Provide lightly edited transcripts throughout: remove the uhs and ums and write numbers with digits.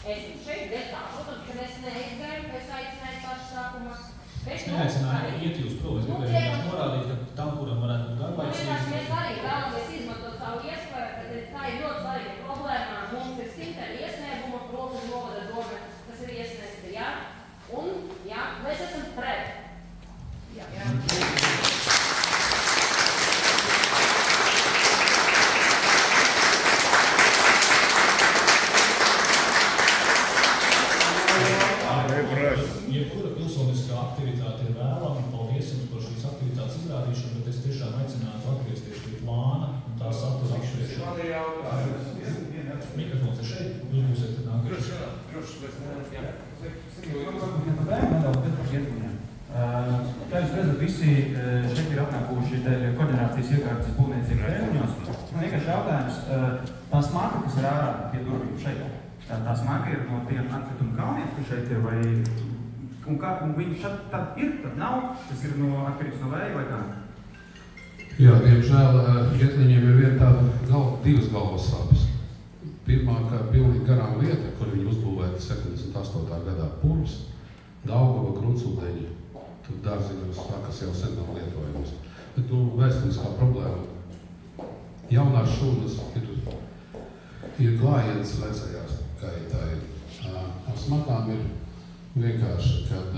Es šeit vietā, protams, kad es neizgāju, es aicināju pašu sākumā. Es neaicināju iet jūs prom, es gribēju vienkārši norādīt, ka tam, kuram varētu būt garlaicīgi. Mēs arī vēlamies izmantot savu iespēju, ka tā ir ļoti svarīga problēma. Mums ir simtiem iesnieguma, Rokas novada doma, kas ir iesniegti, jā? Un, jā, mēs esam pret. Jā. Jebkura pilsoniskā aktivitāte ir vēlama, paldies jums par šīs aktivitātes izrādīšanu, bet es tiešām aicinātu atgriezties pie plāna un tā satura apspriešanu. Mikrofons ir šeit, jūs būsiet tad nākamais. Kā jūs redzat, visi šeit ir atnākuši dēļ koordinācijas iekārtas būvniecības termiņos. Man vienkārši jautājums, tā smaka, kas ir ārā pie durvīm šeit, tā smaka ir no tiem atkrituma kalniem, kas šeit ir, vai un viņi šeit tad ir, tad nav, tas ir atkarīgs no vēja vai kā? Jā, diemžēl Getliņiem ir viena tāda divas galvas sāpes. Pirmā, kā pilnīgi garām vieta, kur viņi uzbūvēta 78. gadā purvs, Daugava gruntsūdeņi, tur dārziņos, tā, kas jau sen nav lietojams. Bet, vēsturiskā problēma. Jaunās šūnas ir klājiens vecajās gaitā. Ar smakām ir vienkārši, kad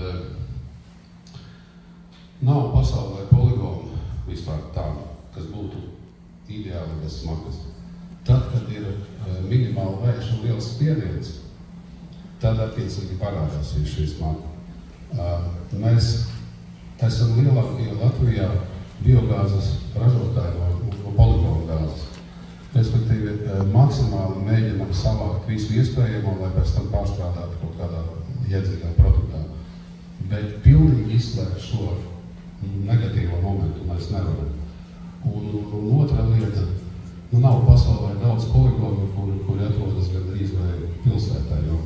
nav pasaulē poligonu vispār tādu, kas būtu ideāli bez smakas. Tad, kad ir minimāli vējš un liels spiediens, tad attiecīgi parādās šī smaka. Mēs esam lielākie Latvijā biogāzes ražotāji no poligonu gāzes. Respektīvi, maksimāli mēģinam savākt visu iespējamo, lai pēc tam pārstrādātu kaut kādā iedzīgā produktā. Bet pilnīgi izslēgt šo negatīvo momentu mēs nevaram. Un otra lieta, nav pasaulē daudz poligonu, kuri atrodas gandrīz vai pilsētā, jo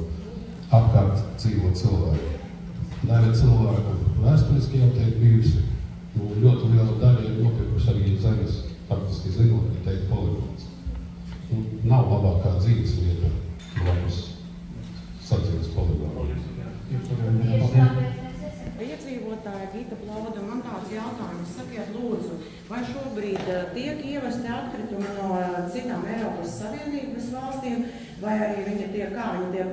apkārt dzīvo cilvēki. Daļa cilvēku vēsturiski jau tiek bijusi, ļoti liela daļa ir nopirkusi arī zemes, faktiski zinot, ka teikt poligons. Nav labākā dzīves vieta, lai mums sadzīves poligonu. Iedzīvotāja Gita Plauda, man tāds jautājums, sakiet lūdzu, vai šobrīd tiek ievesti atkritumi no citām Eiropas Savienības valstīm, vai arī viņi tiek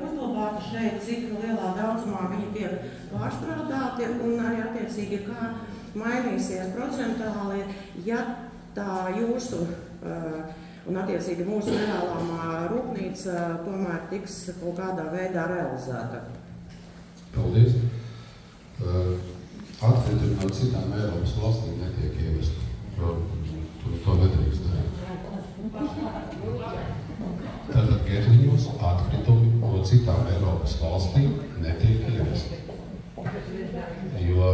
uzglabāti šeit, cik lielā daudzumā viņi tiek pārstrādāti, un arī attiecīgi kā mainīsies procentāli, ja tā jūsu un attiecīgi mūsu nevēlamā rūpnīca tomēr tiks kaut kādā veidā realizēta. Paldies. Atkritumi no citām Eiropas valstīm netiek ievesti. To nedrīkst darīt. Tātad Getliņos atkritumi no citām Eiropas valstīm netiek ievesti. Jo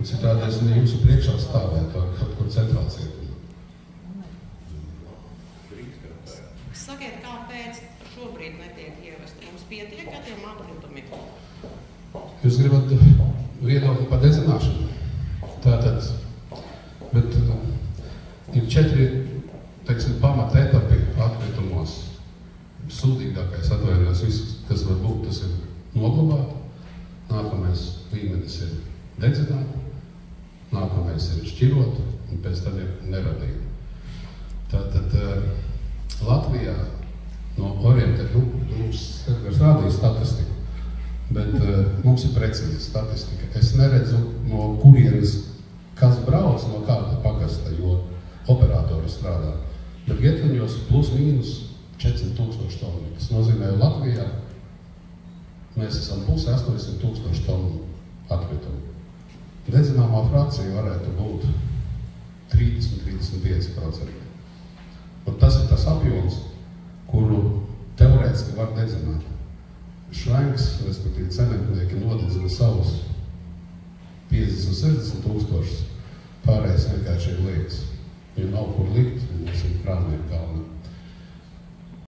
citādi es ne jūsu priekšā stāvētu kaut kur centrāls ietumā. Sakiet, kāpēc šobrīd netiek ievesti? Mums pietiek ar tiem atkritumiem? Jūs gribat viedokli par dedzināšanu? Tātad, bet ir 4, teiksim, pamata etapi atkritumos. Sūdīgākais atvainojās viss, kas var būt, tas ir noglabāt. Nākamais līmenis ir dedzināt. Nākamais ir šķirot, un pēc tam ir neradīt. Tātad Latvijā no orientēta, mums rādīja statistiku, bet mums ir precīza statistika. Es neredzu no kurienes, kas brauc no kāda pagasta, jo operatori strādā. Bet Getliņos plus mīnus 400 000 tonu. Tas nozīmē, Latvijā mēs esam 800 000 tonu atkritumu. Dedzināmā frakcija varētu būt 30–35%. Un tas ir tas apjoms, kuru teorētiski var dedzināt. Švenks, respektīvi cementnieki, nodedzina savus 50–60 000, pārējais vienkārši ir liekas. Jo nav kur likt, un mums ir krāmēji kalni.